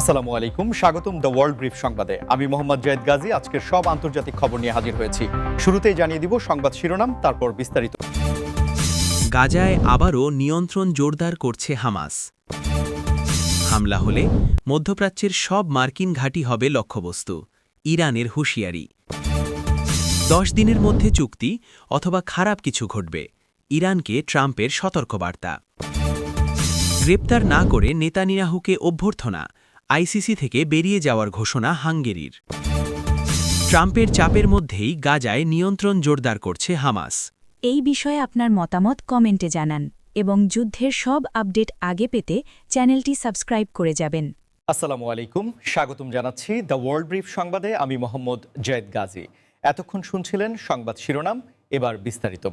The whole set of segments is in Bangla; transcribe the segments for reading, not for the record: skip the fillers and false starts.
আসসালামু আলাইকুম, স্বাগতম দ্য ওয়ার্ল্ড ব্রিফ সংবাদে। আমি মোহাম্মদ জায়েদ গাজী আজকের সব আন্তর্জাতিক খবর নিয়ে হাজির হয়েছি। শুরুতেই জানিয়ে দিব সংবাদ শিরোনাম, তারপর বিস্তারিত। গাজায় আবারও নিয়ন্ত্রণ জোরদার করছে হামাস। হামলা হলে মধ্যপ্রাচ্যের সব মার্কিন ঘাঁটি হবে লক্ষ্যবস্তু, ইরানের হুঁশিয়ারি। 10 দিনের মধ্যে চুক্তি অথবা খারাপ কিছু ঘটবে, ইরানকে ট্রাম্পের সতর্কবার্তা। গ্রেপ্তার না করে নেতানিয়াহুকে অভ্যর্থনা, আইসিসি থেকে বেরিয়ে যাওয়ার ঘোষণা হাঙ্গেরির। ট্রাম্পের চাপের মধ্যেই গাজায় নিয়ন্ত্রণ জোরদার করছে হামাস। এই বিষয়ে আপনার মতামত কমেন্টে জানান এবং যুদ্ধের সব আপডেট আগে পেতে চ্যানেলটি সাবস্ক্রাইব করে যাবেন। আসসালামু আলাইকুম, স্বাগতম জানাচ্ছি দ্য ওয়ার্ল্ড ব্রিফ সংবাদে। আমি মোহাম্মদ জায়েদ গাজী। এতক্ষণ শুনছিলেন সংবাদ শিরোনাম, এবার বিস্তারিত।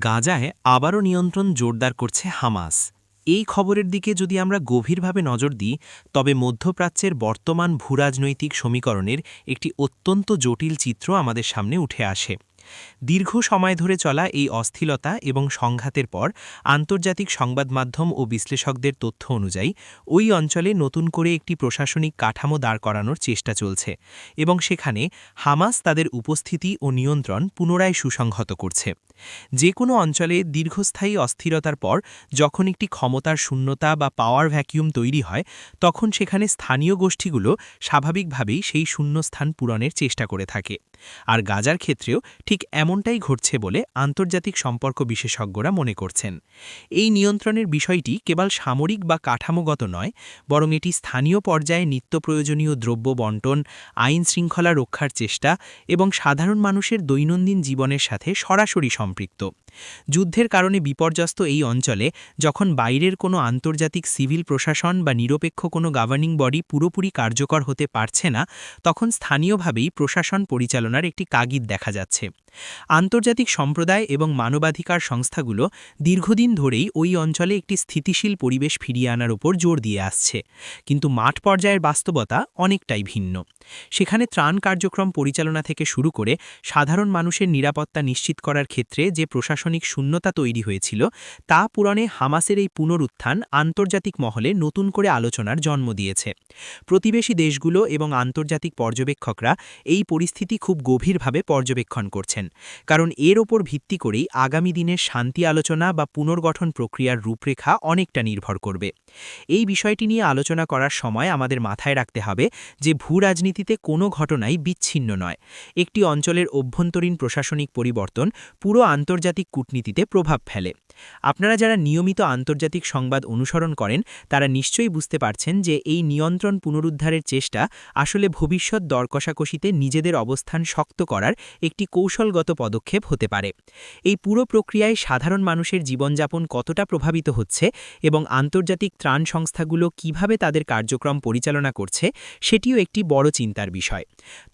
গাজায় আবারও নিয়ন্ত্রণ জোরদার করছে হামাস। এই খবরের দিকে যদি আমরা গভীরভাবে নজর দিই, তবে মধ্যপ্রাচ্যের বর্তমান ভূরাজনৈতিক সমীকরণের একটি অত্যন্ত জটিল চিত্র আমাদের সামনে উঠে আসে। দীর্ঘ সময় ধরে চলা এই অস্থিরতা এবং সংঘাতের পর আন্তর্জাতিক সংবাদ মাধ্যম ও বিশ্লেষকদের তথ্য অনুযায়ী ওই অঞ্চলে নতুন করে একটি প্রশাসনিক কাঠামো দাঁড় করানোর চেষ্টা চলছে এবং সেখানে হামাস তাদের উপস্থিতি ও নিয়ন্ত্রণ পুনরায় সুসংহত করছে। যে কোনো অঞ্চলে দীর্ঘস্থায়ী অস্থিরতার পর যখন একটি ক্ষমতার শূন্যতা বা পাওয়ার ভ্যাকিউম তৈরি হয়, তখন সেখানে স্থানীয় গোষ্ঠীগুলো স্বাভাবিকভাবেই সেই শূন্যস্থান পূরণের চেষ্টা করে থাকে। আর গাজার ক্ষেত্রেও ঠিক এমনটাই ঘটছে বলে আন্তর্জাতিক সম্পর্ক বিশেষজ্ঞরা মনে করছেন। এই নিয়ন্ত্রণের বিষয়টি কেবল সামরিক বা কাঠামোগত নয়, বরং এটি স্থানীয় পর্যায়ে নিত্য প্রয়োজনীয় দ্রব্য বণ্টন, আইন শৃঙ্খলা রক্ষার চেষ্টা এবং সাধারণ মানুষের দৈনন্দিন জীবনের সাথে সরাসরি সম্পৃক্ত। যুদ্ধের কারণে বিপর্যস্ত এই অঞ্চলে যখন বাইরের কোনো আন্তর্জাতিক সিভিল প্রশাসন বা নিরপেক্ষ কোনো গভর্নিং বডি পুরোপুরি কার্যকর হতে পারছে না, তখন স্থানীয়ভাবেই প্রশাসন পরিচালনার একটি তাগিদ দেখা যাচ্ছে। আন্তর্জাতিক সম্প্রদায় এবং মানবাধিকার সংস্থাগুলো দীর্ঘদিন ধরেই ওই অঞ্চলে একটি স্থিতিশীল পরিবেশ ফিরিয়ে আনার উপর জোর দিয়ে আসছে, কিন্তু মাঠ পর্যায়ের বাস্তবতা অনেকটাই ভিন্ন। সেখানে ত্রাণ কার্যক্রম পরিচালনা থেকে শুরু করে সাধারণ মানুষের নিরাপত্তা নিশ্চিত করার ক্ষেত্রে যে প্রশাসনিক শূন্যতা তৈরি হয়েছিল, তা পূরণে হামাসের এই পুনরুত্থান আন্তর্জাতিক মহলে নতুন করে আলোচনার জন্ম দিয়েছে। প্রতিবেশী দেশগুলো এবং আন্তর্জাতিক পর্যবেক্ষকরা এই পরিস্থিতি খুব গভীরভাবে পর্যবেক্ষণ করছেন, কারণ এর ওপর ভিত্তি করেই আগামী দিনের শান্তি আলোচনা বা পুনর্গঠন প্রক্রিয়ার রূপরেখা অনেকটা নির্ভর করবে। এই বিষয়টি নিয়ে আলোচনা করার সময় আমাদের মাথায় রাখতে হবে যে ভূরাজনীতিতে কোনো ঘটনাই বিচ্ছিন্ন নয়। একটি অঞ্চলের অভ্যন্তরীণ প্রশাসনিক পরিবর্তন পুরো আন্তর্জাতিক কূটনীতিতে প্রভাব ফেলে। আপনারা যারা নিয়মিত আন্তর্জাতিক সংবাদ অনুসরণ করেন, তারা নিশ্চয়ই বুঝতে পারছেন যে এই নিয়ন্ত্রণ পুনরুদ্ধারের চেষ্টা আসলে ভবিষ্যৎ দরকষাকষিতে নিজেদের অবস্থান শক্ত করার একটি কৌশলগত পদক্ষেপ হতে পারে। এই পুরো প্রক্রিয়ায় সাধারণ মানুষের জীবনযাপন কতটা প্রভাবিত হচ্ছে এবং আন্তর্জাতিক ত্রাণ সংস্থাগুলো কিভাবে তাদের কার্যক্রম পরিচালনা করছে, সেটিও একটি বড় চিন্তার বিষয়।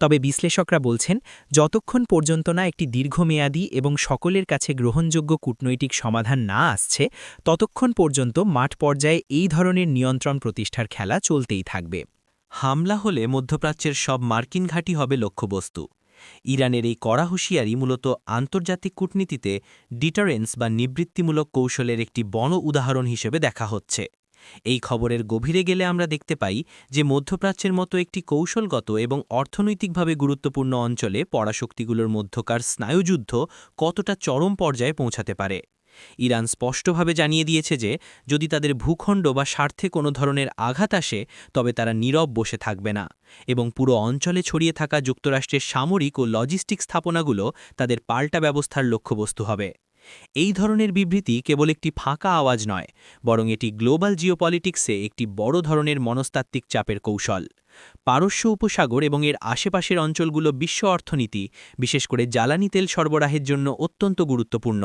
তবে বিশ্লেষকরা বলছেন, যতক্ষণ পর্যন্ত না একটি দীর্ঘমেয়াদী এবং সকলের কাছে গ্রহণযোগ্য কূটনৈতিক সমাধান না আসছে, ততক্ষণ পর্যন্ত মাঠ পর্যায়ে এই ধরনের নিয়ন্ত্রণ প্রতিষ্ঠার খেলা চলতেই থাকবে। হামলা হলে মধ্যপ্রাচ্যের সব মার্কিন ঘাঁটি হবে লক্ষ্যবস্তু। ইরানের এই কড়া হুঁশিয়ারি মূলত আন্তর্জাতিক কূটনীতিতে ডিটারেন্স বা নিবৃত্তিমূলক কৌশলের একটি বড় উদাহরণ হিসেবে দেখা হচ্ছে। এই খবরের গভীরে গেলে আমরা দেখতে পাই যে মধ্যপ্রাচ্যের মতো একটি কৌশলগত এবং অর্থনৈতিকভাবে গুরুত্বপূর্ণ অঞ্চলে পরাশক্তিগুলোর মধ্যকার স্নায়ুযুদ্ধ কতটা চরম পর্যায়ে পৌঁছাতে পারে। ইরান স্পষ্টভাবে জানিয়ে দিয়েছে যে যদি তাদের ভূখণ্ড বা স্বার্থে কোনো ধরনের আঘাত আসে, তবে তারা নীরব বসে থাকবে না এবং পুরো অঞ্চলে ছড়িয়ে থাকা যুক্তরাষ্ট্রের সামরিক ও লজিস্টিক স্থাপনাগুলো তাদের পাল্টা ব্যবস্থার লক্ষ্যবস্তু হবে। এই ধরনের বিবৃতি কেবল একটি ফাঁকা আওয়াজ নয়, বরং এটি গ্লোবাল জিওপলিটিক্সে একটি বড় ধরনের মনস্তাত্ত্বিক চাপের কৌশল। পারস্য উপসাগর এবং এর আশেপাশের অঞ্চলগুলো বিশ্ব অর্থনীতি, বিশেষ করে জ্বালানি তেল সরবরাহের জন্য অত্যন্ত গুরুত্বপূর্ণ।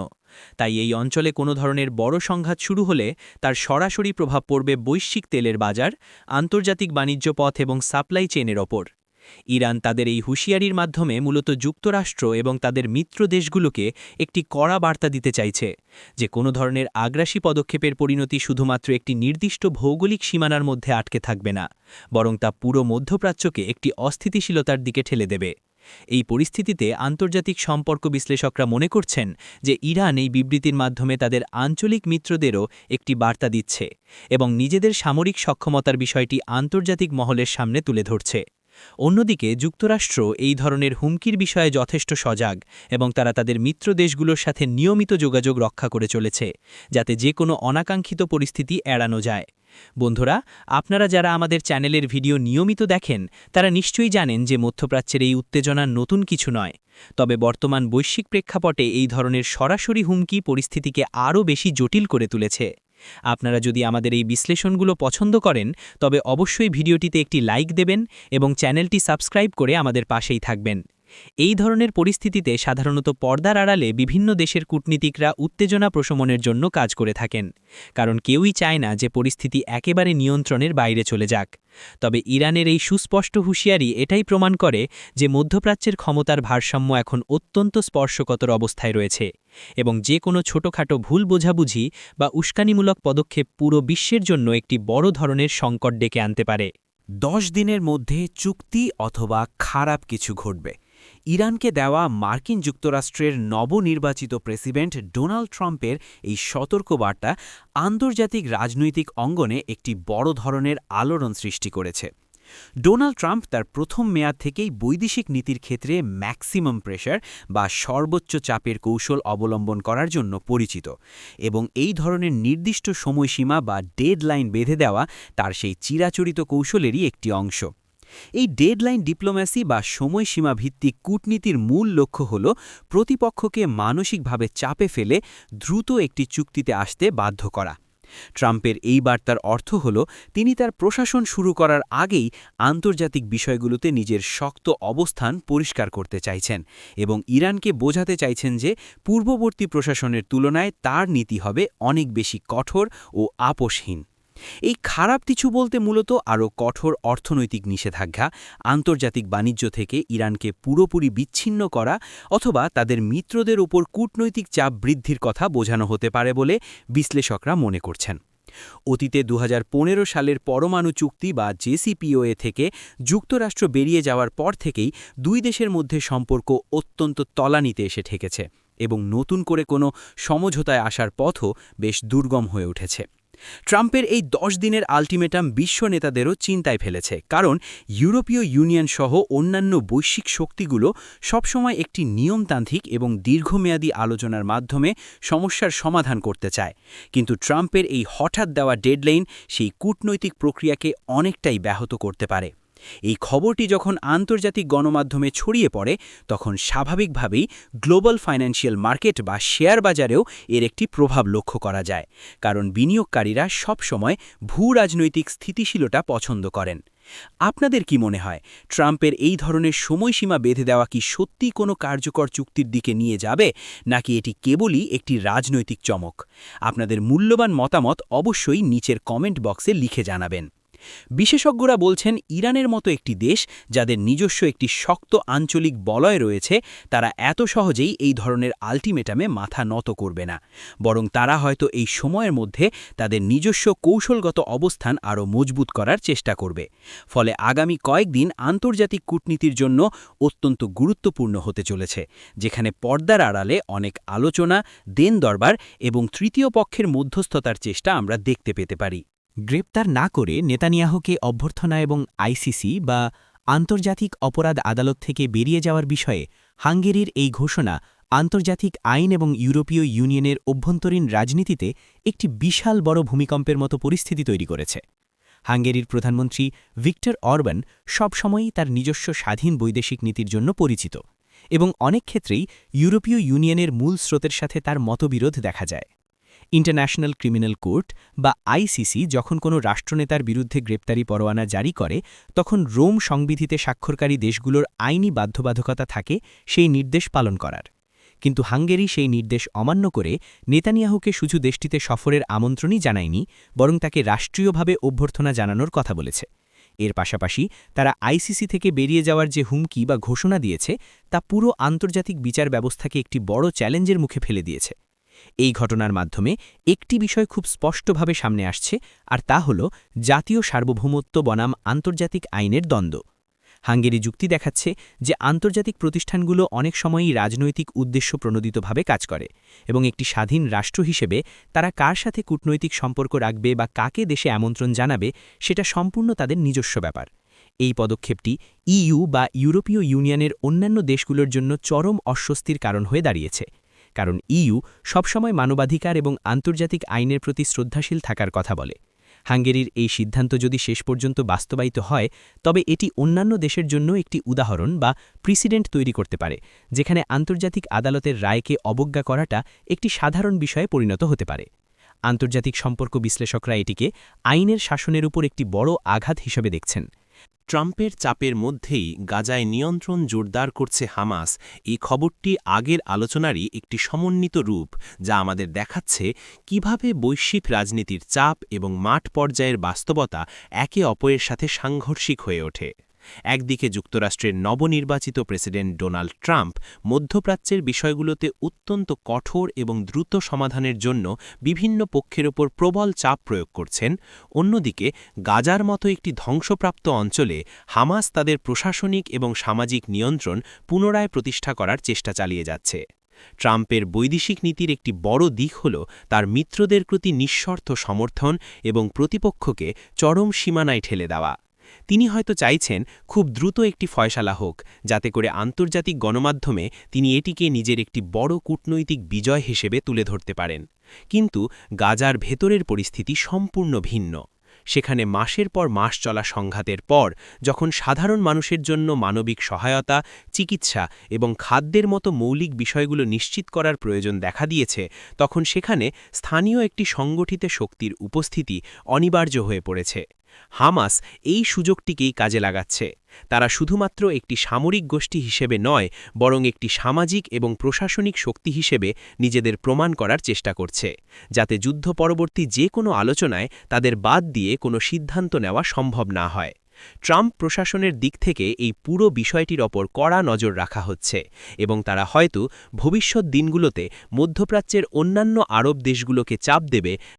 তাই এই অঞ্চলে কোনো ধরনের বড় সংঘাত শুরু হলে তার সরাসরি প্রভাব পড়বে বৈশ্বিক তেলের বাজার, আন্তর্জাতিক বাণিজ্য পথ এবং সাপ্লাই চেইনের ওপর। ইরান তাদের এই হুঁশিয়ারির মাধ্যমে মূলত যুক্তরাষ্ট্র এবং তাদের মিত্র দেশগুলোকে একটি কড়া বার্তা দিতে চাইছে যে কোনো ধরনের আগ্রাসী পদক্ষেপের পরিণতি শুধুমাত্র একটি নির্দিষ্ট ভৌগোলিক সীমানার মধ্যে আটকে থাকবে না, বরং তা পুরো মধ্যপ্রাচ্যকে একটি অস্থিতিশীলতার দিকে ঠেলে দেবে। এই পরিস্থিতিতে আন্তর্জাতিক সম্পর্ক বিশ্লেষকরা মনে করছেন যে ইরান এই বিবৃতির মাধ্যমে তাদের আঞ্চলিক মিত্রদেরও একটি বার্তা দিচ্ছে এবং নিজেদের সামরিক সক্ষমতার বিষয়টি আন্তর্জাতিক মহলের সামনে তুলে ধরছে। অন্যদিকে যুক্তরাষ্ট্র এই ধরনের হুমকির বিষয়ে যথেষ্ট সজাগ এবং তারা তাদের মিত্র দেশগুলোর সাথে নিয়মিত যোগাযোগ রক্ষা করে চলেছে, যাতে যে কোনো অনাকাঙ্ক্ষিত পরিস্থিতি এড়ানো যায়। বন্ধুরা, আপনারা যারা আমাদের চ্যানেলের ভিডিও নিয়মিত দেখেন তারা নিশ্চয়ই জানেন যে মধ্যপ্রাচ্যের এই উত্তেজনা নতুন কিছু নয়। তবে বর্তমান বৈশ্বিক প্রেক্ষাপটে এই ধরনের সরাসরি হুমকি পরিস্থিতিকে আরও বেশি জটিল করে তুলেছে। আপনারা যদি আমাদের এই বিশ্লেষণগুলো পছন্দ করেন তবে অবশ্যই ভিডিওটিতে একটি লাইক দেবেন এবং চ্যানেলটি সাবস্ক্রাইব করে আমাদের পাশেই থাকবেন। এই ধরনের পরিস্থিতিতে সাধারণত পর্দার আড়ালে বিভিন্ন দেশের কূটনীতিকরা উত্তেজনা প্রশমনের জন্য কাজ করে থাকেন, কারণ কেউই চায় না যে পরিস্থিতি একেবারে নিয়ন্ত্রণের বাইরে চলে যাক। তবে ইরানের এই সুস্পষ্ট হুঁশিয়ারি এটাই প্রমাণ করে যে মধ্যপ্রাচ্যের ক্ষমতার ভারসাম্য এখন অত্যন্ত স্পর্শকাতর অবস্থায় রয়েছে এবং যে কোনো ছোটখাটো ভুল বোঝাবুঝি বা উস্কানিমূলক পদক্ষেপ পুরো বিশ্বের জন্য একটি বড় ধরনের সংকট ডেকে আনতে পারে। 10 দিনের মধ্যে চুক্তি অথবা খারাপ কিছু ঘটবে। ইরানকে দেওয়া মার্কিন যুক্তরাষ্ট্রের নবনির্বাচিত প্রেসিডেন্ট ডোনাল্ড ট্রাম্পের এই সতর্কবার্তা আন্তর্জাতিক রাজনৈতিক অঙ্গনে একটি বড় ধরনের আলোড়ন সৃষ্টি করেছে। ডোনাল্ড ট্রাম্প তার প্রথম মেয়াদ থেকেই বৈদেশিক নীতির ক্ষেত্রে ম্যাক্সিমাম প্রেশার বা সর্বোচ্চ চাপের কৌশল অবলম্বন করার জন্য পরিচিত এবং এই ধরনের নির্দিষ্ট সময়সীমা বা ডেডলাইন বেঁধে দেওয়া তার সেই চিরাচরিত কৌশলেরই একটি অংশ। এই ডেডলাইন ডিপ্লোম্যাসি বা সময়সীমা ভিত্তিক কূটনীতির মূল লক্ষ্য হল প্রতিপক্ষকে মানসিকভাবে চাপে ফেলে দ্রুত একটি চুক্তিতে আসতে বাধ্য করা। ট্রাম্পের এই বার্তার অর্থ হল তিনি তার প্রশাসন শুরু করার আগেই আন্তর্জাতিক বিষয়গুলোতে নিজের শক্ত অবস্থান পরিষ্কার করতে চাইছেন এবং ইরানকে বোঝাতে চাইছেন যে পূর্ববর্তী প্রশাসনের তুলনায় তার নীতি হবে অনেক বেশি কঠোর ও আপোষহীন। এই খারাপ কিছু বলতে মূলত আরও কঠোর অর্থনৈতিক নিষেধাজ্ঞা, আন্তর্জাতিক বাণিজ্য থেকে ইরানকে পুরোপুরি বিচ্ছিন্ন করা অথবা তাদের মিত্রদের উপর কূটনৈতিক চাপ বৃদ্ধির কথা বোঝানো হতে পারে বলে বিশ্লেষকরা মনে করছেন। অতীতে 2015 সালের পরমাণু চুক্তি বা জেসিপিওএ থেকে যুক্তরাষ্ট্র বেরিয়ে যাওয়ার পর থেকেই দুই দেশের মধ্যে সম্পর্ক অত্যন্ত তলানিতে এসে ঠেকেছে এবং নতুন করে কোনো সমঝোতায় আসার পথও বেশ দুর্গম হয়ে উঠেছে। ট্রাম্পের এই 10 দিনের আল্টিমেটাম বিশ্ব নেতাদেরও চিন্তায় ফেলেছে, কারণ ইউরোপীয় ইউনিয়ন সহ অন্যান্য বৈশ্বিক শক্তিগুলো সবসময় একটি নিয়মতান্ত্রিক এবং দীর্ঘমেয়াদী আলোচনার মাধ্যমে সমস্যার সমাধান করতে চায়, কিন্তু ট্রাম্পের এই হঠাৎ দেওয়া ডেডলাইন সেই কূটনৈতিক প্রক্রিয়াকে অনেকটাই ব্যাহত করতে পারে। এই খবরটি যখন আন্তর্জাতিক গণমাধ্যমে ছড়িয়ে পড়ে তখন স্বাভাবিকভাবেই গ্লোবাল ফাইন্যান্সিয়াল মার্কেট বা শেয়ার বাজারেও এর একটি প্রভাব লক্ষ্য করা যায়, কারণ বিনিয়োগকারীরা সবসময় ভূরাজনৈতিক স্থিতিশীলতা পছন্দ করেন। আপনাদের কি মনে হয়, ট্রাম্পের এই ধরনের সময়সীমা বেঁধে দেওয়া কি সত্যিই কোনো কার্যকর চুক্তির দিকে নিয়ে যাবে, নাকি এটি কেবলই একটি রাজনৈতিক চমক? আপনাদের মূল্যবান মতামত অবশ্যই নিচের কমেন্ট বক্সে লিখে জানাবেন। বিশেষজ্ঞরা বলছেন ইরানের মতো একটি দেশ যাদের নিজস্ব একটি শক্ত আঞ্চলিক বলয় রয়েছে, তারা এত সহজেই এই ধরনের আল্টিমেটামে মাথা নত করবে না, বরং তারা হয়তো এই সময়ের মধ্যে তাদের নিজস্ব কৌশলগত অবস্থান আরও মজবুত করার চেষ্টা করবে। ফলে আগামী কয়েকদিন আন্তর্জাতিক কূটনীতির জন্য অত্যন্ত গুরুত্বপূর্ণ হতে চলেছে, যেখানে পর্দার আড়ালে অনেক আলোচনা, দেন দরবার এবং তৃতীয় পক্ষের মধ্যস্থতার চেষ্টা আমরা দেখতে পেতে পারি। গ্রেপ্তার না করে নেতানিয়াহুকে অভ্যর্থনা এবং আইসিসি বা আন্তর্জাতিক অপরাধ আদালত থেকে বেরিয়ে যাওয়ার বিষয়ে হাঙ্গেরির এই ঘোষণা আন্তর্জাতিক আইন এবং ইউরোপীয় ইউনিয়নের অভ্যন্তরীণ রাজনীতিতে একটি বিশাল বড় ভূমিকম্পের মতো পরিস্থিতি তৈরি করেছে। হাঙ্গেরির প্রধানমন্ত্রী ভিক্টর অরবান সবসময়ই তার নিজস্ব স্বাধীন বৈদেশিক নীতির জন্য পরিচিত এবং অনেক ক্ষেত্রেই ইউরোপীয় ইউনিয়নের মূল স্রোতের সাথে তার মতবিরোধ দেখা যায়। ইন্টারন্যাশনাল ক্রিমিনাল কোর্ট বা আইসিসি যখন কোনো রাষ্ট্রনেতার বিরুদ্ধে গ্রেপ্তারি পরোয়ানা জারি করে, তখন রোম সংবিধিতে স্বাক্ষরকারী দেশগুলোর আইনি বাধ্যবাধকতা থাকে সেই নির্দেশ পালন করার। কিন্তু হাঙ্গেরি সেই নির্দেশ অমান্য করে নেতানিয়াহুকে শুধু দেশটিতে সফরের আমন্ত্রণই জানায়নি, বরং তাকে রাষ্ট্রীয়ভাবে অভ্যর্থনা জানানোর কথা বলেছে। এর পাশাপাশি তারা আইসিসি থেকে বেরিয়ে যাওয়ার যে হুমকি বা ঘোষণা দিয়েছে তা পুরো আন্তর্জাতিক বিচার ব্যবস্থাকে একটি বড় চ্যালেঞ্জের মুখে ফেলে দিয়েছে। এই ঘটনার মাধ্যমে একটি বিষয় খুব স্পষ্টভাবে সামনে আসছে, আর তা হল জাতীয় সার্বভৌমত্ব বনাম আন্তর্জাতিক আইনের দ্বন্দ্ব। হাঙ্গেরি যুক্তি দেখাচ্ছে যে আন্তর্জাতিক প্রতিষ্ঠানগুলো অনেক সময়ই রাজনৈতিক উদ্দেশ্য প্রণোদিতভাবে কাজ করে এবং একটি স্বাধীন রাষ্ট্র হিসেবে তারা কার সাথে কূটনৈতিক সম্পর্ক রাখবে বা কাকে দেশে আমন্ত্রণ জানাবে সেটা সম্পূর্ণ তাদের নিজস্ব ব্যাপার। এই পদক্ষেপটি ইইউ বা ইউরোপীয় ইউনিয়নের অন্যান্য দেশগুলোর জন্য চরম অস্বস্তির কারণ হয়ে দাঁড়িয়েছে, কারণ ইইউ সবসময় মানবাধিকার এবং আন্তর্জাতিক আইনের প্রতি শ্রদ্ধাশীল থাকার কথা বলে। হাঙ্গেরির এই সিদ্ধান্ত যদি শেষ পর্যন্ত বাস্তবায়িত হয় তবে এটি অন্যান্য দেশের জন্য একটি উদাহরণ বা প্রিসিডেন্ট তৈরি করতে পারে, যেখানে আন্তর্জাতিক আদালতের রায়কে অবজ্ঞা করাটা একটি সাধারণ বিষয়ে পরিণত হতে পারে। আন্তর্জাতিক সম্পর্ক বিশ্লেষকরা এটিকে আইনের শাসনের উপর একটি বড় আঘাত হিসেবে দেখছেন। ট্রাম্পের চাপের মধ্যেই গাজায় নিয়ন্ত্রণ জোরদার করছে হামাস, এই খবরটি আগের আলোচনারই একটি সমন্বিত রূপ, যা আমাদের দেখাচ্ছে কিভাবে বৈশ্বিক রাজনীতির চাপ এবং মাঠ পর্যায়ের বাস্তবতা একে অপরের সাথে সাংঘর্ষিক হয়ে ওঠে। একদিকে যুক্তরাষ্ট্রের নবনির্বাচিত প্রেসিডেন্ট ডোনাল্ড ট্রাম্প মধ্যপ্রাচ্যের বিষয়গুলোতে অত্যন্ত কঠোর এবং দ্রুত সমাধানের জন্য বিভিন্ন পক্ষের ওপর প্রবল চাপ প্রয়োগ করছেন, অন্যদিকে গাজার মতো একটি ধ্বংসপ্রাপ্ত অঞ্চলে হামাস তাদের প্রশাসনিক এবং সামাজিক নিয়ন্ত্রণ পুনরায় প্রতিষ্ঠা করার চেষ্টা চালিয়ে যাচ্ছে। ট্রাম্পের বৈদেশিক নীতির একটি বড় দিক হল তার মিত্রদের প্রতি নিঃশর্ত সমর্থন এবং প্রতিপক্ষকে চরম সীমানায় ঠেলে দেওয়া। তিনি হয়তো চাইছেন খুব দ্রুত একটি ফয়সালা হোক, যাতে করে আন্তর্জাতিক গণমাধ্যমে তিনি এটিকে নিজের একটি বড় কূটনৈতিক বিজয় হিসেবে তুলে ধরতে পারেন। কিন্তু গাজার ভেতরের পরিস্থিতি সম্পূর্ণ ভিন্ন। সেখানে মাসের পর মাস চলা সংঘাতের পর যখন সাধারণ মানুষের জন্য মানবিক সহায়তা, চিকিৎসা এবং খাদ্যের মতো মৌলিক বিষয়গুলো নিশ্চিত করার প্রয়োজন দেখা দিয়েছে, তখন সেখানে স্থানীয় একটি সংগঠিত শক্তির উপস্থিতি অনিবার্য হয়ে পড়েছে। হামাস এই সুযোগটিকেই কাজে লাগাচ্ছে। তারা শুধুমাত্র একটি সামরিক গোষ্ঠী হিসেবে নয়, বরং একটি সামাজিক এবং প্রশাসনিক শক্তি হিসেবে নিজেদের প্রমাণ করার চেষ্টা করছে, যাতে যুদ্ধ পরবর্তী যে কোনো আলোচনায় তাদের বাদ দিয়ে কোনো সিদ্ধান্ত নেওয়া সম্ভব না হয়। ট্রাম্প প্রশাসনের দিক থেকে এই পুরো বিষয়টির ওপর কড়া নজর রাখা হচ্ছে এবং তারা হয়তো ভবিষ্যৎ দিনগুলোতে মধ্যপ্রাচ্যের অন্যান্য আরব দেশগুলোকে চাপ দেবে